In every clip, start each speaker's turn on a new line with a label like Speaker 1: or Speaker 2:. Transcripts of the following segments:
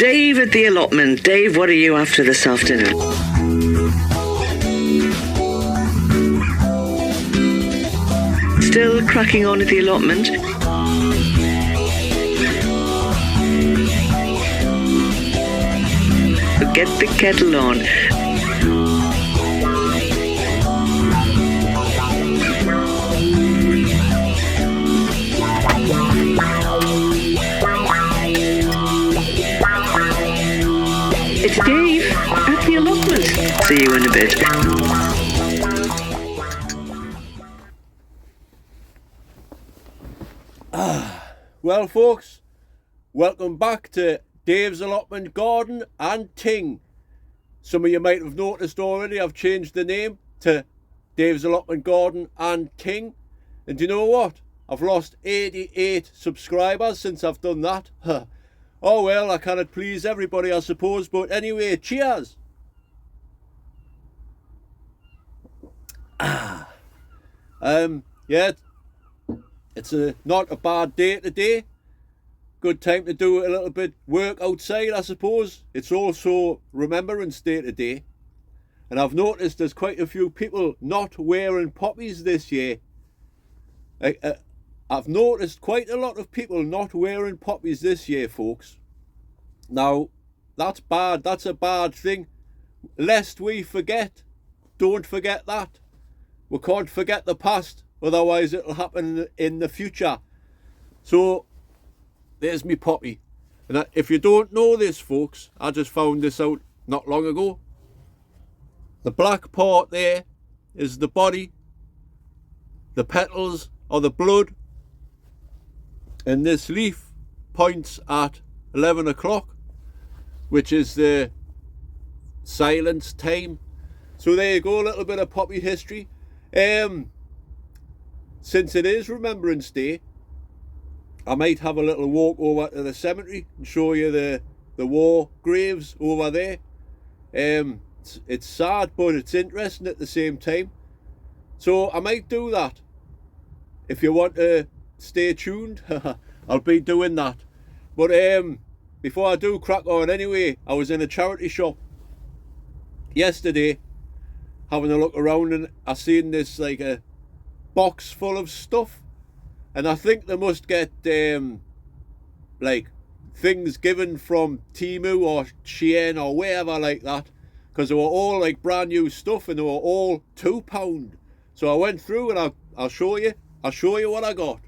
Speaker 1: Dave at the allotment. Dave, what are you after this afternoon? Still cracking on at the allotment? Get the kettle on. It's Dave at the allotment. See you in a bit.
Speaker 2: Well, folks, welcome back to Dave's Allotment Garden and Ting. Some of you might have noticed already I've changed the name to Dave's Allotment Garden and Ting. And do you know what? I've lost 88 subscribers since I've done that. Oh well, I cannot please everybody, I suppose, but anyway, cheers. Yeah, it's not a bad day today. Good time to do a little bit work outside, I suppose. It's also Remembrance Day today, and I've noticed there's quite a few people not wearing poppies this year. I've noticed quite a lot of people not wearing poppies this year, folks. Now, that's bad. That's a bad thing. Lest we forget, don't forget that. We can't forget the past, otherwise it'll happen in the future. So, there's me poppy. And if you don't know this, folks, I just found this out not long ago. The black part there is the body. The petals are the blood. And this leaf points at 11 o'clock, which is the silence time. So there you go, a little bit of poppy history. Since it is Remembrance Day, I might have a little walk over to the cemetery and show you the war graves over there. It's sad, but it's interesting at the same time. So I might do that. If you want to stay tuned, I'll be doing that. But before I do crack on anyway, I was in a charity shop yesterday having a look around, and I seen this like a box full of stuff, and I think they must get like things given from Temu or Shein or wherever like that, because they were all like brand new stuff and they were all £2. So I went through and I'll show you what I got.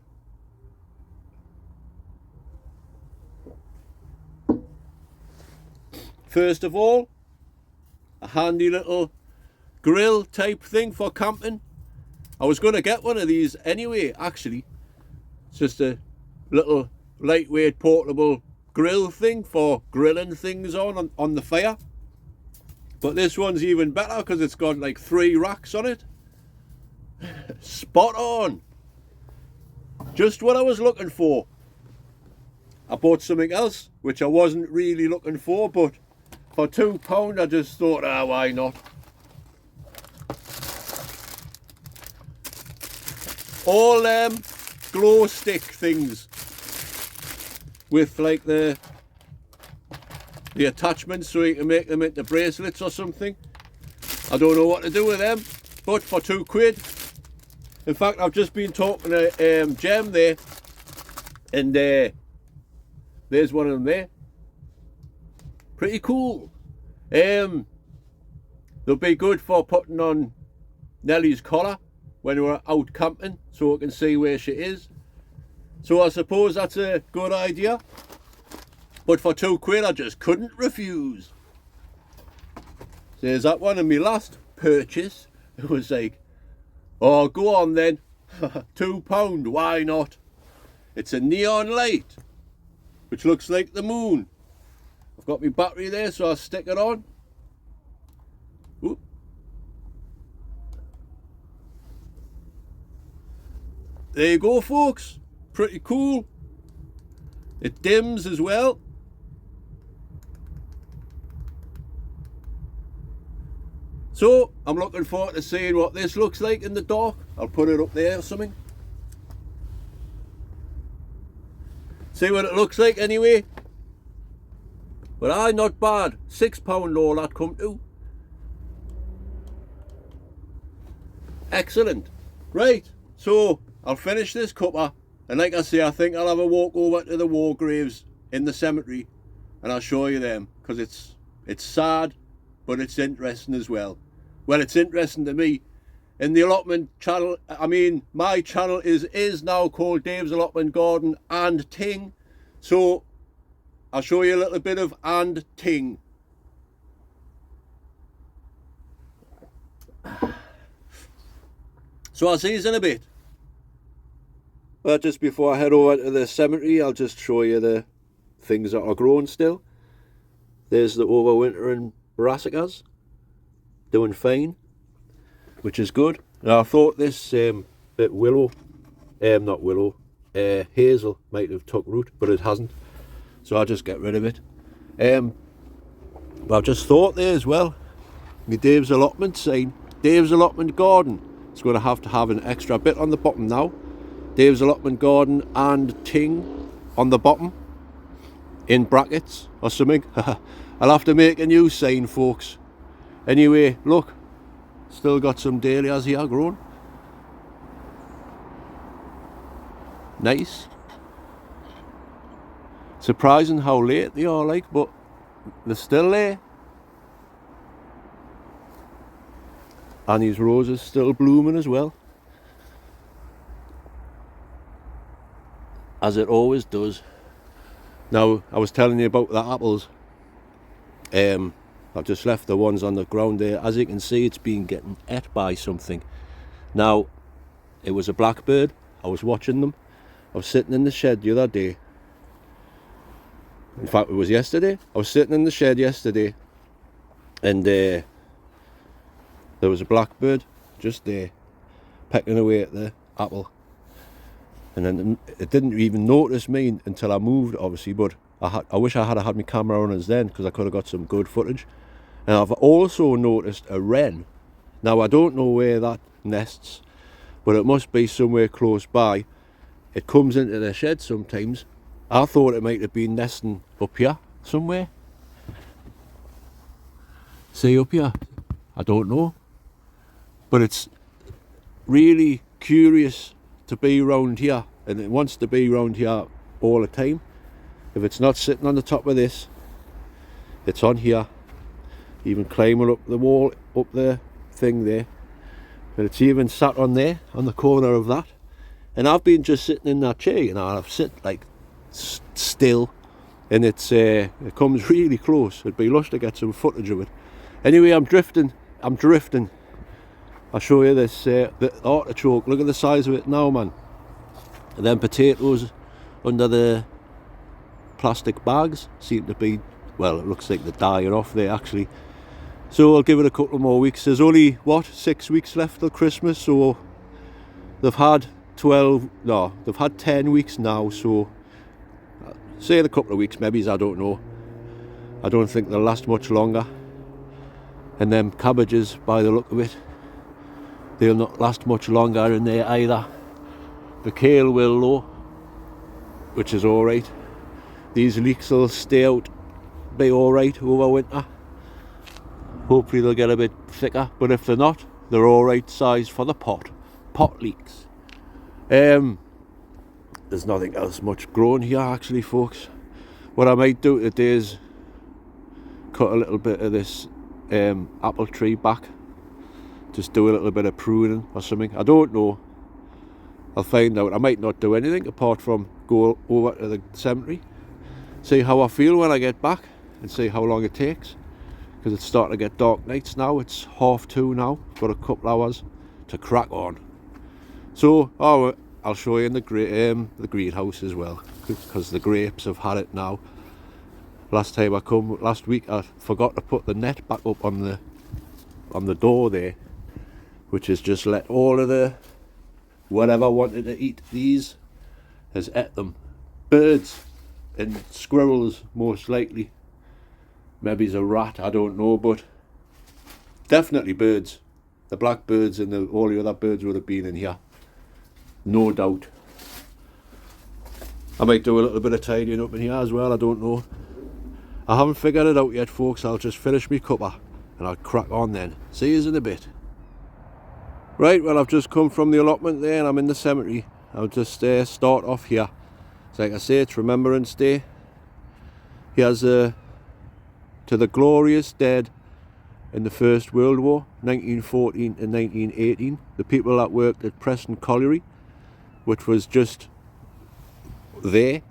Speaker 2: First of all, a handy little grill type thing for camping. I was going to get one of these anyway, actually. It's just a little lightweight portable grill thing for grilling things on the fire. But this one's even better because it's got like 3 racks on it. Spot on. Just what I was looking for. I bought something else which I wasn't really looking for, but for £2 I just thought, why not? All glow stick things with like the attachments so you can make them into bracelets or something. I don't know what to do with them, but for £2. In fact, I've just been talking to Jem there, and there's one of them there. Pretty cool. They'll be good for putting on Nellie's collar when we're out camping, so we can see where she is. So I suppose that's a good idea. But for £2 I just couldn't refuse. There's that one, and my last purchase, it was like, oh, go on then. £2, why not? It's a neon light, which looks like the moon. I've got my battery there, so I'll stick it on. Oop. There you go, folks. Pretty cool. It dims as well. So I'm looking forward to seeing what this looks like in the dark. I'll put it up there or something. See what it looks like anyway. But aye, not bad. £6 all that come to. Excellent. Right, so I'll finish this cuppa, and like I say, I think I'll have a walk over to the war graves in the cemetery, and I'll show you them, because it's sad, but it's interesting as well. Well, it's interesting to me. In the allotment channel, I mean, my channel is now called Dave's Allotment Garden and Ting. So I'll show you a little bit of and Ting. So I'll see you in a bit. Well, just before I head over to the cemetery, I'll just show you the things that are growing still. There's the overwintering brassicas, doing fine, which is good. Now I thought this bit hazel might have took root, but it hasn't, so I'll just get rid of it. But I've just thought there as well, my Dave's Allotment sign, Dave's Allotment Garden, it's going to have an extra bit on the bottom now. Dave's Allotment Garden and Ting on the bottom, in brackets or something. I'll have to make a new sign, folks. Anyway, look, still got some dahlias here growing. Nice. Surprising how late they are, like, but they're still there. And these roses still blooming as well, as it always does. Now, I was telling you about the apples. I've just left the ones on the ground there. As you can see, it's been getting ate by something. Now, it was a blackbird. I was watching them. I was sitting in the shed the other day. In fact, it was yesterday. I was sitting in the shed yesterday, and there was a blackbird just there, pecking away at the apple. And then it didn't even notice me until I moved, obviously, but I wish I had my camera on us then, because I could have got some good footage. And I've also noticed a wren. Now, I don't know where that nests, but it must be somewhere close by. It comes into the shed sometimes. I thought it might have been nesting up here somewhere. See, up here? I don't know. But it's really curious to be around here, and it wants to be around here all the time. If it's not sitting on the top of this, it's on here, even climbing up the wall, up the thing there. But it's even sat on there, on the corner of that. And I've been just sitting in that chair, you know, and I've sit like still, and it comes really close. It'd be lush to get some footage of it. Anyway, I'm drifting. I'll show you this, the artichoke. Look at the size of it now, man. And then potatoes under the plastic bags seem to be, well, it looks like they're dying off there actually. So I'll give it a couple more weeks. There's only, what, 6 weeks left till Christmas, so they've had 10 weeks now, so say in a couple of weeks maybe, I don't know. I don't think they'll last much longer. And them cabbages, by the look of it, they'll not last much longer in there either. The kale will though, which is alright. These leeks will stay out, be alright over winter. Hopefully they'll get a bit thicker, but if they're not, they're alright size for the pot leeks. There's nothing else much growing here actually, folks. What I might do today is cut a little bit of this apple tree back. Just do a little bit of pruning or something. I don't know. I'll find out. I might not do anything apart from go over to the cemetery, see how I feel when I get back, and see how long it takes, because it's starting to get dark nights now. It's 2:30 now. Got a couple hours to crack on. So I'll show you in the greenhouse as well, because the grapes have had it now. Last time I come last week, I forgot to put the net back up on the door there, which has just let all of the whatever wanted to eat these has ate them. Birds and squirrels most likely. Maybe it's a rat, I don't know, but definitely birds. The blackbirds and all the other birds would have been in here, no doubt. I might do a little bit of tidying up in here as well, I don't know. I haven't figured it out yet, folks. I'll just finish me cuppa and I'll crack on then. See you in a bit. Right, well, I've just come from the allotment there and I'm in the cemetery. I'll just start off here. So like I say, it's Remembrance Day. Here's to the glorious dead in the First World War, 1914 to 1918. The people that worked at Preston Colliery, which was just there.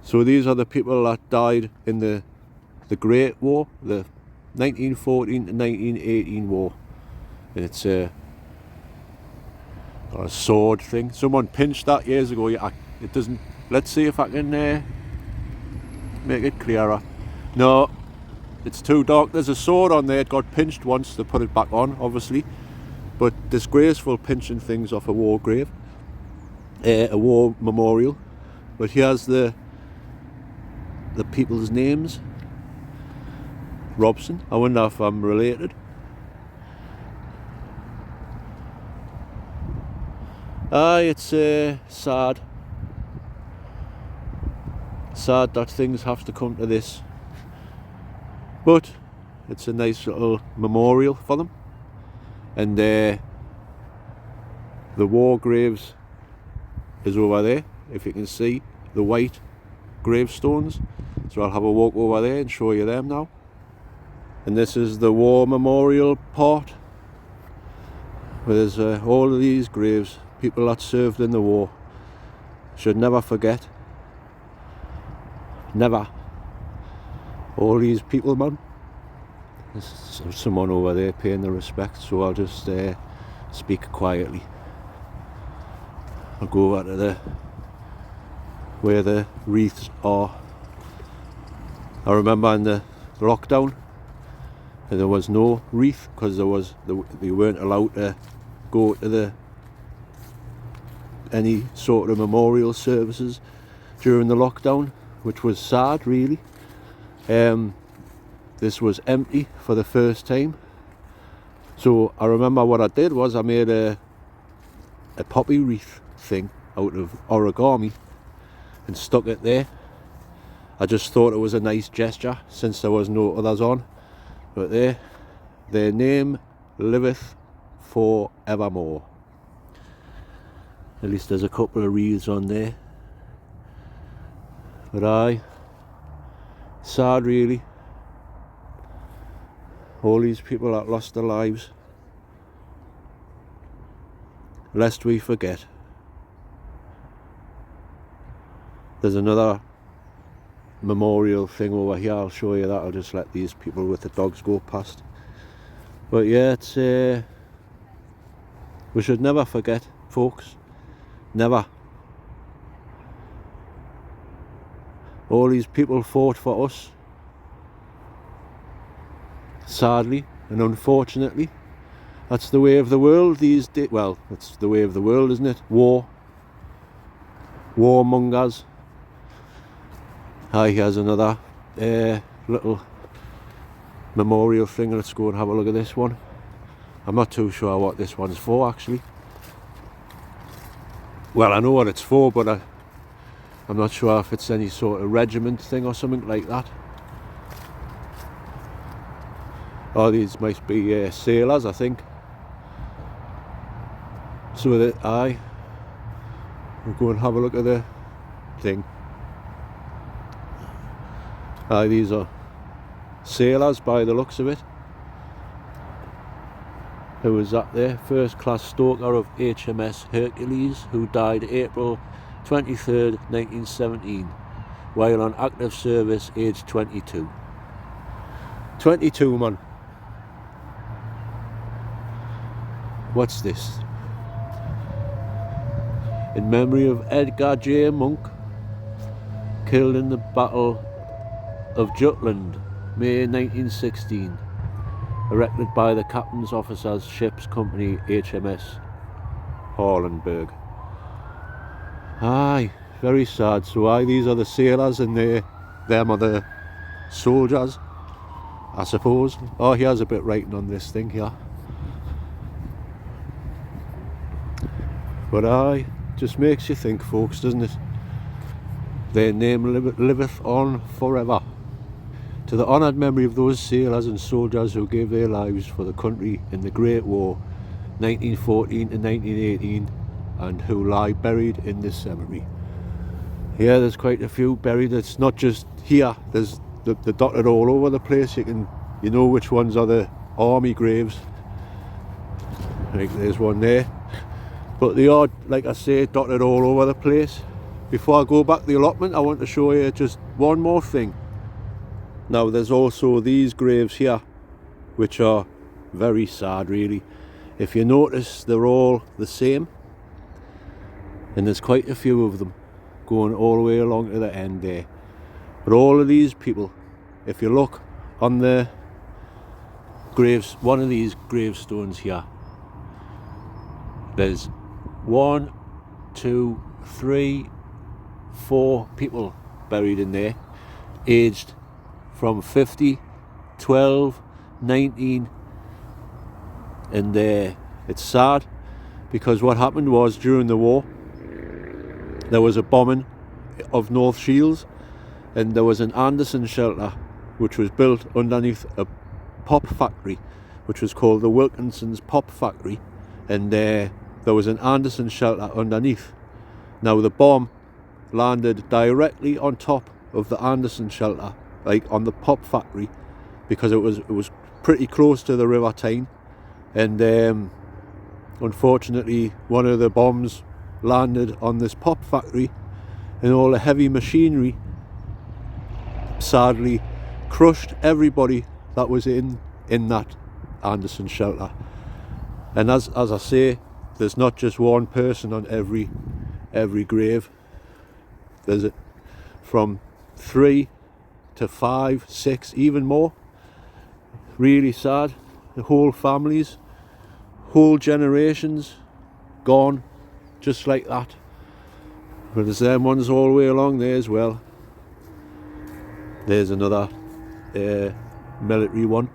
Speaker 2: So these are the people that died in the Great War, the 1914 to 1918 war. And it's a sword thing. Someone pinched that years ago. It doesn't. Let's see if I can make it clearer. No, it's too dark. There's a sword on there. It got pinched once. They put it back on, obviously. But disgraceful pinching things off a war grave, a war memorial. But here's the people's names. Robson. I wonder if I'm related. It's sad. Sad that things have to come to this. But it's a nice little memorial for them. And the war graves is over there, if you can see the white gravestones. So I'll have a walk over there and show you them now. And this is the war memorial part, where there's all of these graves, people that served in the war. Should never forget. Never. All these people, man. There's someone over there paying the respect, so I'll just speak quietly. I'll go over to where the wreaths are. I remember in the lockdown, there was no wreath because they weren't allowed to go to any sort of memorial services during the lockdown, which was sad, really. This was empty for the first time. So I remember what I did was I made a poppy wreath thing out of origami and stuck it there. I just thought it was a nice gesture since there was no others on. But their name liveth forevermore. At least there's a couple of wreaths on there. But sad really. All these people that lost their lives. Lest we forget. There's another memorial thing over here. I'll show you that. I'll just let these people with the dogs go past. But yeah, it's we should never forget, folks. Never. All these people fought for us. Sadly and unfortunately, that's the way of the world these days. Well, it's the way of the world, isn't it? Warmongers. Here's another little memorial thing. Let's go and have a look at this one. I'm not too sure what this one's for, actually. Well, I know what it's for, but I'm not sure if it's any sort of regiment thing or something like that. Oh, these might be sailors, I think. So we'll go and have a look at the thing. These are sailors by the looks of it. Who was that there? First class stoker of HMS Hercules, who died April 23rd, 1917, while on active service, aged 22. 22, man. What's this? In memory of Edgar J. Monk, killed in the Battle of Jutland, May 1916, erected by the Captain's Officers Ships Company HMS Harlenberg. Very sad. So these are the sailors and them are the soldiers, I suppose. Oh, here's a bit writing on this thing here. But just makes you think, folks, doesn't it? Their name liveth on forever. To the honoured memory of those sailors and soldiers who gave their lives for the country in the Great War, 1914 to 1918, and who lie buried in this cemetery. Here there's quite a few buried. It's not just here, there's they're dotted all over the place. You know which ones are the army graves. Like there's one there. But they are, like I say, dotted all over the place. Before I go back to the allotment, I want to show you just one more thing. Now there's also these graves here, which are very sad really. If you notice, they're all the same, and there's quite a few of them going all the way along to the end there. But all of these people, if you look on the graves, one of these gravestones here, there's 1, 2, 3, 4 people buried in there, aged from 50, 12, 19, and it's sad because what happened was during the war there was a bombing of North Shields, and there was an Anderson shelter which was built underneath a pop factory which was called the Wilkinson's Pop Factory, and there was an Anderson shelter underneath. Now the bomb landed directly on top of the Anderson shelter, like on the pop factory, because it was pretty close to the River Ting, and unfortunately one of the bombs landed on this pop factory, and all the heavy machinery sadly crushed everybody that was in that Anderson shelter. And as I say, there's not just one person on every grave. There's from 3 to 5, 6, even more. Really sad. The whole families, whole generations gone just like that. But there's them ones all the way along there as well. There's another military one.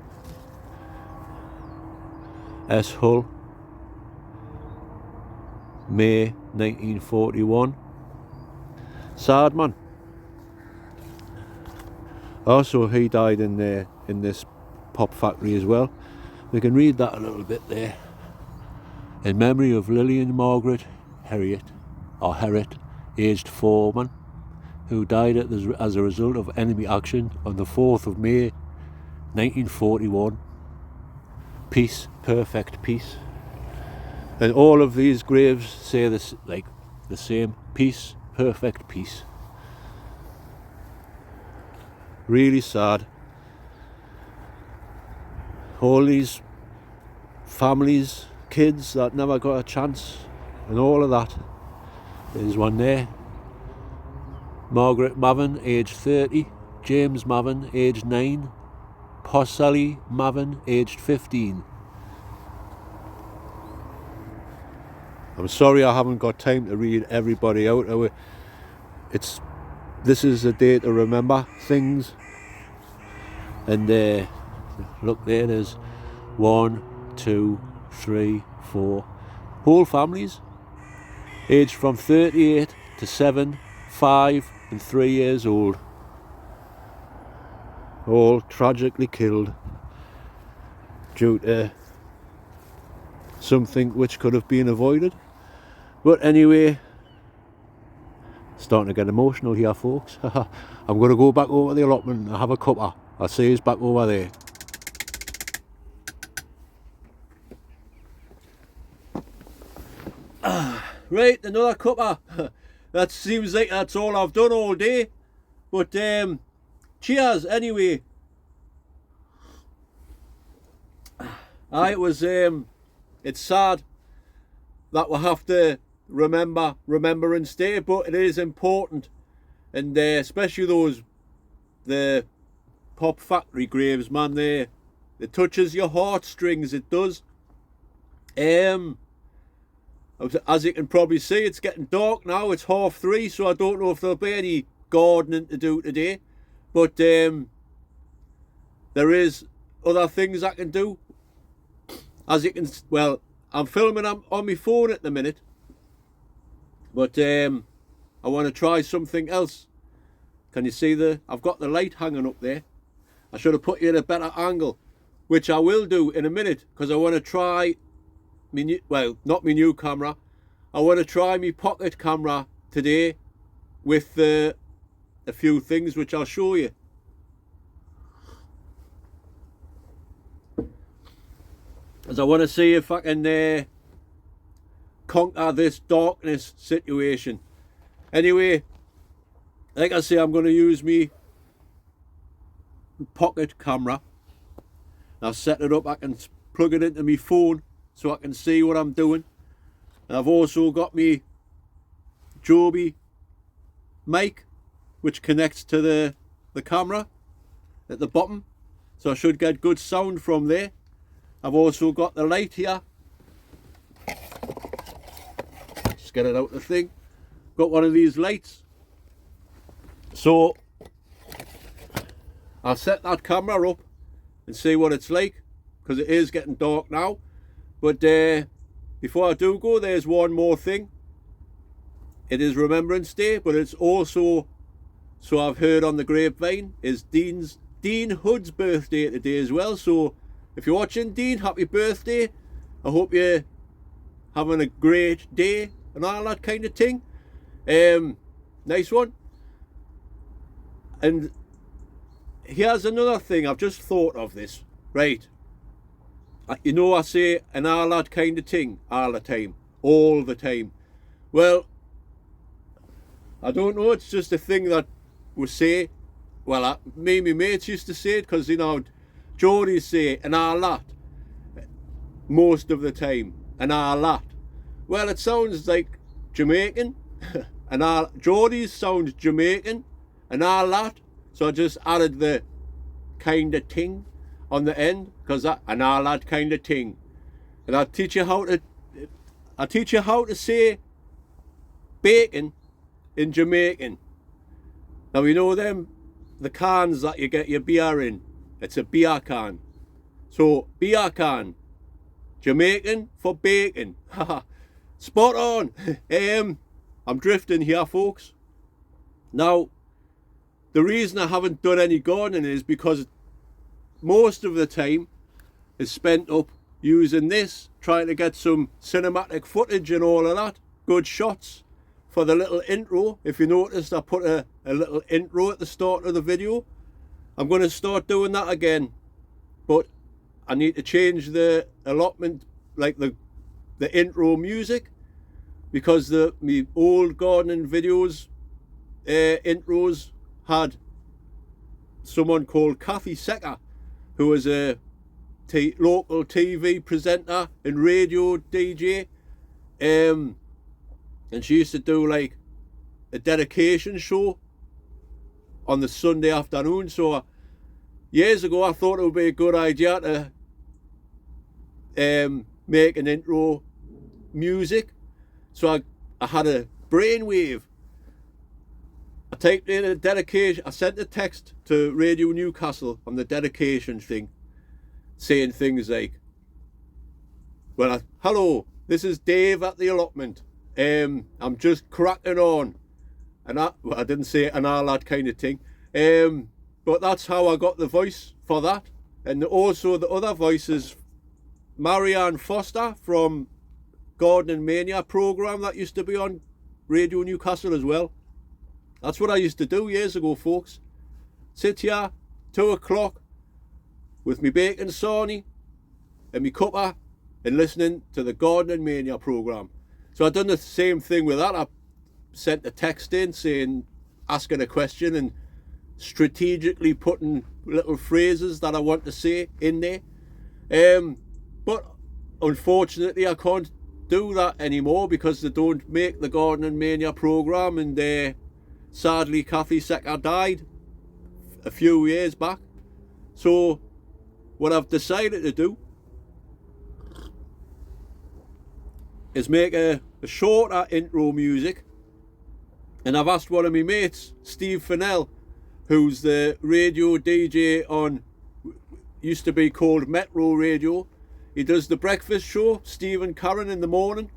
Speaker 2: S. Hull, May 1941. Sad man. Also, he died in this pop factory as well. We can read that a little bit there. In memory of Lillian Margaret Herriot, aged 4, who died as a result of enemy action on the 4th of May 1941. Peace, perfect peace. And all of these graves say this, like the same: peace, perfect peace. Really sad. All these families, kids that never got a chance, and all of that. There's one there. Margaret Mavin, aged 30. James Mavin, aged 9. Porcelli Mavin, aged 15. I'm sorry I haven't got time to read everybody out. This is a day to remember things. And look there, there's 1, 2, 3, 4 whole families, aged from 38 to 7, 5 and 3 years old, all tragically killed due to something which could have been avoided. But anyway, starting to get emotional here, folks. I'm going to go back over the allotment and have a cuppa. I'll see you back over there. Right, another cuppa. That seems like that's all I've done all day. But cheers anyway. It's sad that we have to remember Remembrance Day, but it is important, and especially the pop factory graves, man. It touches your heartstrings, it does. As you can probably see, it's getting dark now. It's 3:30, so I don't know if there'll be any gardening to do today, but there is other things I can do. As you can, well, I'm filming on my phone at the minute, but I want to try something else. Can you see I've got the light hanging up there. I should have put you at a better angle, which I will do in a minute, because I want to try not my new camera. I want to try my pocket camera today with a few things which I'll show you. As I want to see if I can conquer this darkness situation. Anyway, like I say, I'm going to use my pocket camera. I've set it up, I can plug it into my phone so I can see what I'm doing. And I've also got my Joby mic, which connects to the camera at the bottom, so I should get good sound from there. I've also got the light here. Just get it out the thing. Got one of these lights. So I'll set that camera up and see what it's like, because it is getting dark now. But before I do go, there's one more thing. It is Remembrance Day, but it's also, so I've heard on the grapevine, is Dean Hood's birthday today as well. So if you're watching, Dean, happy birthday. I hope you're having a great day and all that kind of thing. Nice one. And here's another thing, I've just thought of this, right? You know, I say and all that kind of thing all the time, all the time. Well, I don't know, it's just a thing that we say. Well, me and my mates used to say it, because, you know, Geordies say and all that most of the time, and all that. Well, it sounds like Jamaican, and all Geordies sounds Jamaican and all that. So I just added the kind of thing on the end, because that and all that kind of thing. And I teach you how to say bacon in Jamaican. Now, you know them, the cans that you get your beer in, it's a beer can. So beer can, Jamaican for bacon. Spot on. I'm drifting here, folks. Now, the reason I haven't done any gardening is because most of the time is spent up using this, trying to get some cinematic footage and all of that, good shots for the little intro. If you noticed, I put a little intro at the start of the video. I'm going to start doing that again, but I need to change the allotment, like the intro music, because my old gardening videos intros had someone called Kathy Secker, who was a local TV presenter and radio DJ, and she used to do like a dedication show on the Sunday afternoon. So years ago I thought it would be a good idea to make an intro music. So I had a brainwave. I typed in a dedication, I sent a text to Radio Newcastle on the dedication thing, saying things like, well, hello, this is Dave at the allotment. I'm just cracking on. And I didn't say it and all that kind of thing. But that's how I got the voice for that. And also the other voice is Marianne Foster from Gardening Mania programme that used to be on Radio Newcastle as well. That's what I used to do years ago, folks. Sit here, 2 o'clock, with me bacon sarnie and me cuppa, and listening to the Gardening Mania programme. So I done the same thing with that. I sent a text in saying, asking a question and strategically putting little phrases that I want to say in there. But unfortunately I can't do that anymore, because they don't make the Gardening Mania programme, and sadly Kathy Secker died a few years back. So what I've decided to do is make a shorter intro music, and I've asked one of my mates, Steve Fennell, who's the radio DJ on, used to be called Metro Radio. He does the breakfast show, Steve and Karen, in the morning.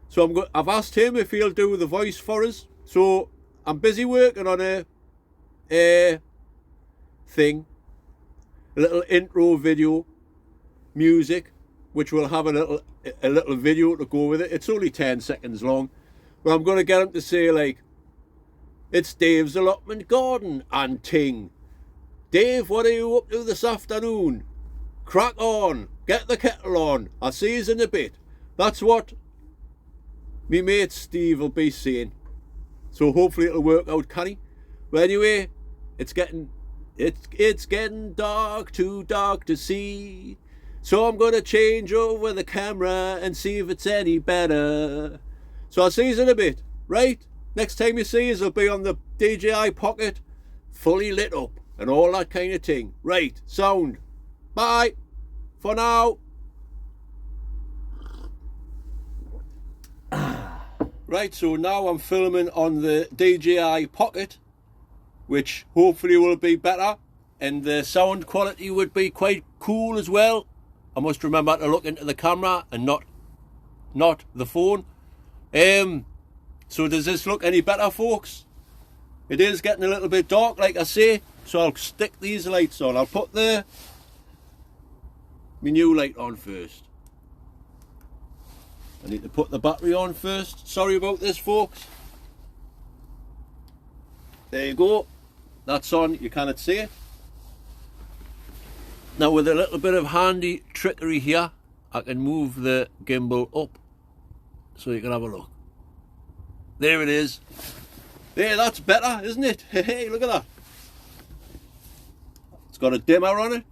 Speaker 2: So I've asked him if he'll do the voice for us. So I'm busy working on thing, a little intro video music, which will have a little video to go with it. It's only 10 seconds long, but I'm going to get him to say, like, it's Dave's Allotment Garden and Ting. Dave, what are you up to this afternoon? Crack on, get the kettle on, I'll see you in a bit. That's what me mate Steve will be saying. So hopefully it'll work out, canny. But anyway, it's getting dark, too dark to see. So I'm going to change over the camera and see if it's any better. So I'll see you in a bit, right? Next time you see us, it'll be on the DJI Pocket, fully lit up and all that kind of thing. Right, sound. Bye for now. Right, so now I'm filming on the DJI Pocket, which hopefully will be better, and the sound quality would be quite cool as well. I must remember to look into the camera and not the phone. So does this look any better, folks? It is getting a little bit dark, like I say, so I'll stick these lights on. I'll put my new light on first. I need to put the battery on first. Sorry about this, folks. There you go. That's on. You cannot see it. Now, with a little bit of handy trickery here, I can move the gimbal up so you can have a look. There it is. There, that's better, isn't it? Hey, look at that. It's got a dimmer on it.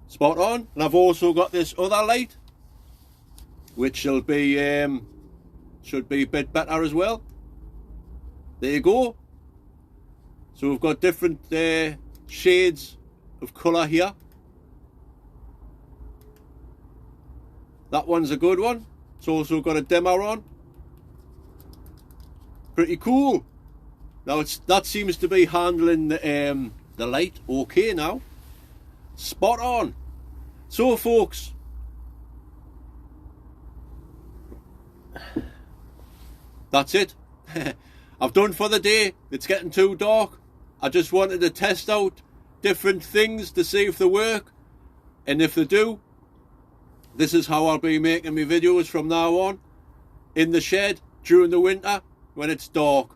Speaker 2: Spot on. And I've also got this other light, which should be a bit better as well. There you go. So we've got different shades of colour here. That one's a good one. It's also got a dimmer on. Pretty cool. Now that seems to be handling the light okay now. Spot on. So folks, that's it. I've done for the day. It's getting too dark. I just wanted to test out different things to see if they work, and if they do, this is how I'll be making my videos from now on. In the shed during the winter when it's dark.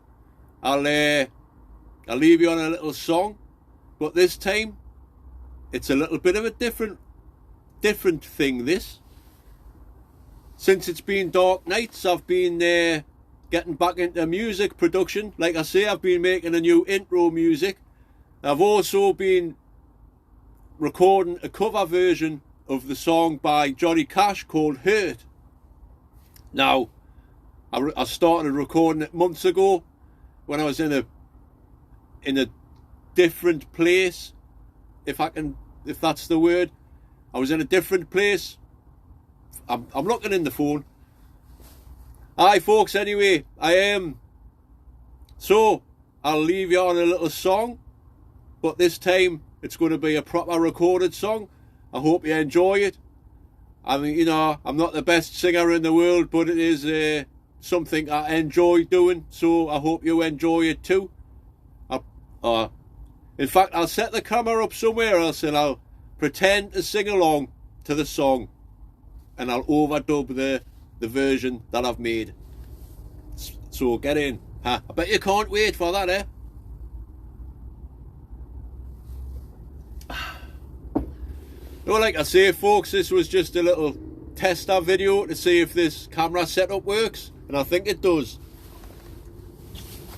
Speaker 2: I'll leave you on a little song, but this time it's a little bit of a different thing. This, since it's been dark nights, I've been getting back into music production. Like I say, I've been making a new intro music. I've also been recording a cover version of the song by Johnny Cash called Hurt. Now, I started recording it months ago when I was in a different place, if that's the word. I was in a different place. I'm looking in the phone. Hi folks, anyway, I am. So, I'll leave you on a little song, but this time it's going to be a proper recorded song. I hope you enjoy it. I mean, you know, I'm not the best singer in the world, but it is something I enjoy doing, so I hope you enjoy it too. In fact, I'll set the camera up somewhere else and I'll pretend to sing along to the song, and I'll overdub the version that I've made. So get in. I bet you can't wait for that, eh? Well, like I say, folks, this was just a little tester video to see if this camera setup works, and I think it does.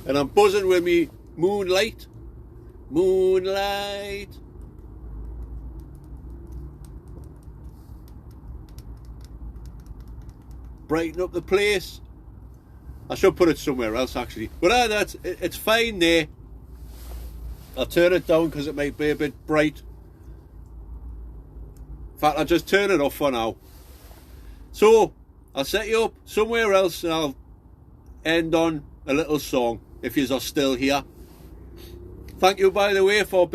Speaker 2: And I'm buzzing with me moonlight. Brighten up the place. I should put it somewhere else actually, but it's fine there. I'll turn it down because it might be a bit bright. In fact, I'll just turn it off for now. So I'll set you up somewhere else and I'll end on a little song if you are still here. Thank you, by the way, for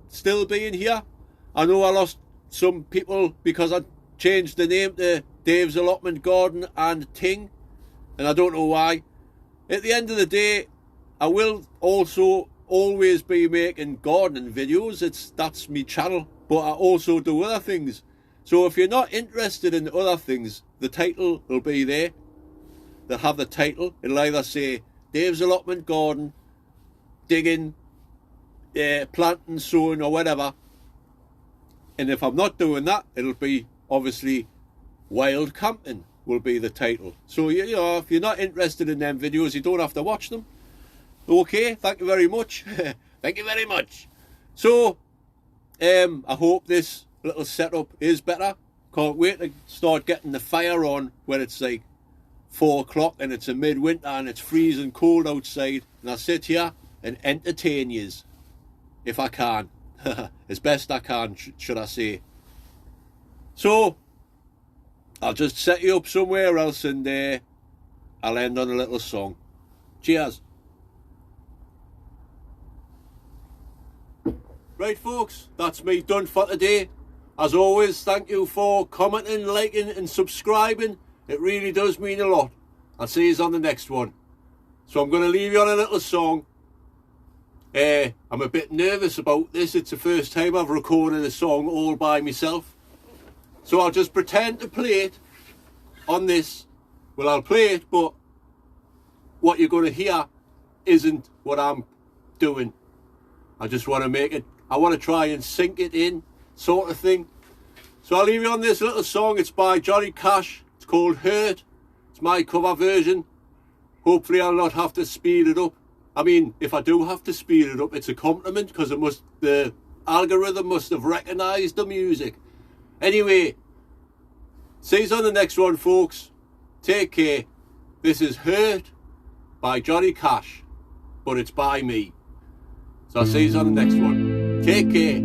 Speaker 2: still being here. I know I lost some people because I changed the name to Dave's Allotment Garden and Ting. and I don't know why. At the end of the day, I will also always be making gardening videos. That's my channel, but I also do other things. So if you're not interested in other things, the title will be there. They'll have the title. It'll either say Dave's Allotment Garden, digging, planting, sowing, or whatever. And if I'm not doing that, it'll be obviously Wild Camping will be the title. So you know, if you're not interested in them videos, you don't have to watch them. Okay, thank you very much. Thank you very much. So I hope this little setup is better. Can't wait to start getting the fire on when it's like 4 o'clock and it's a midwinter and it's freezing cold outside, and I sit here and entertain yous if I can. As best I can, should I say. So I'll just set you up somewhere else, and I'll end on a little song. Cheers. Right folks, that's me done for today. As always, thank you for commenting, liking and subscribing. It really does mean a lot. I'll see you on the next one. So I'm going to leave you on a little song. I'm a bit nervous about this. It's the first time I've recorded a song all by myself. So I'll just pretend to play it on this. Well, I'll play it, but what you're going to hear isn't what I'm doing. I just want to make it, I want to try and sink it in, sort of thing. So I'll leave you on this little song. It's by Johnny Cash. It's called Hurt. It's my cover version. Hopefully I'll not have to speed it up. I mean, if I do have to speed it up, it's a compliment, because the algorithm must have recognised the music. Anyway, see you on the next one, folks. Take care. This is Hurt by Johnny Cash, but it's by me. So I'll see you on the next one. Take care.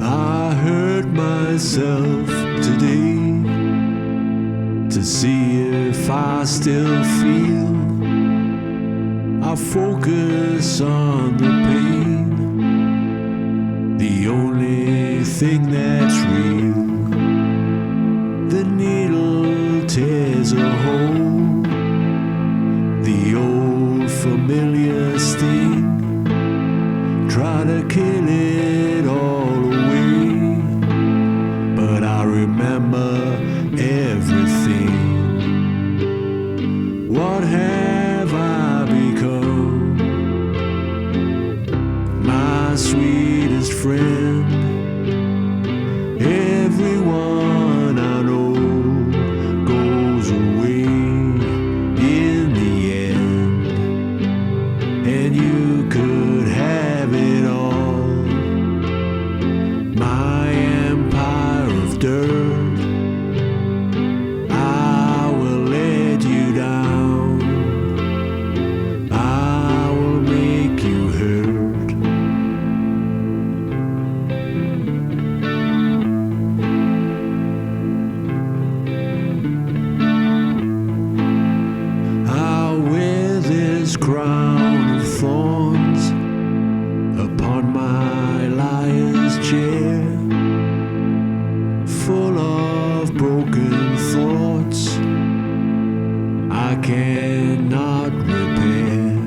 Speaker 3: I hurt myself today to see if I still feel. I focus on the pain, the only thing that's real. The needle tears a hole, the old familiar sting. Try to kill it all away, but I remember everything. What have I become? My sweetest friend. Everyone I know goes away in the end, and you could have it all. My empire of dirt, I will let you down. I will make you hurt. Crown of thorns upon my liar's chair, full of broken thoughts I cannot repair.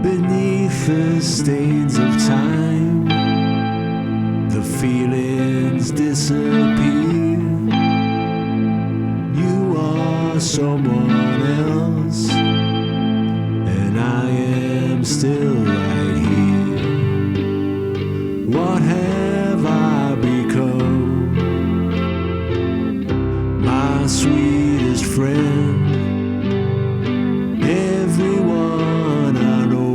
Speaker 3: Beneath the stains of time, the feelings disappear. You are someone else, and I am still right here. What have I become? My sweetest friend. Everyone I know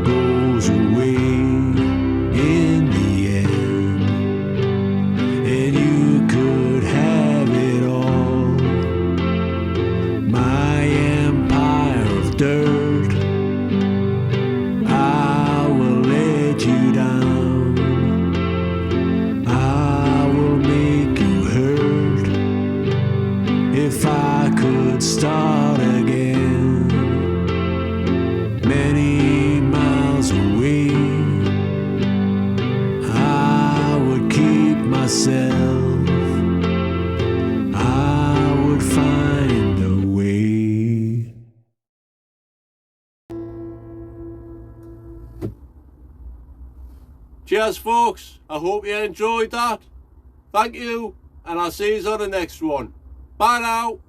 Speaker 3: goes away in the end, and you could have it all. My empire of dirt, I will let you down. I will make you hurt. If I could myself, I would find a way.
Speaker 2: Cheers, folks. I hope you enjoyed that. Thank you, and I'll see you on the next one. Bye now.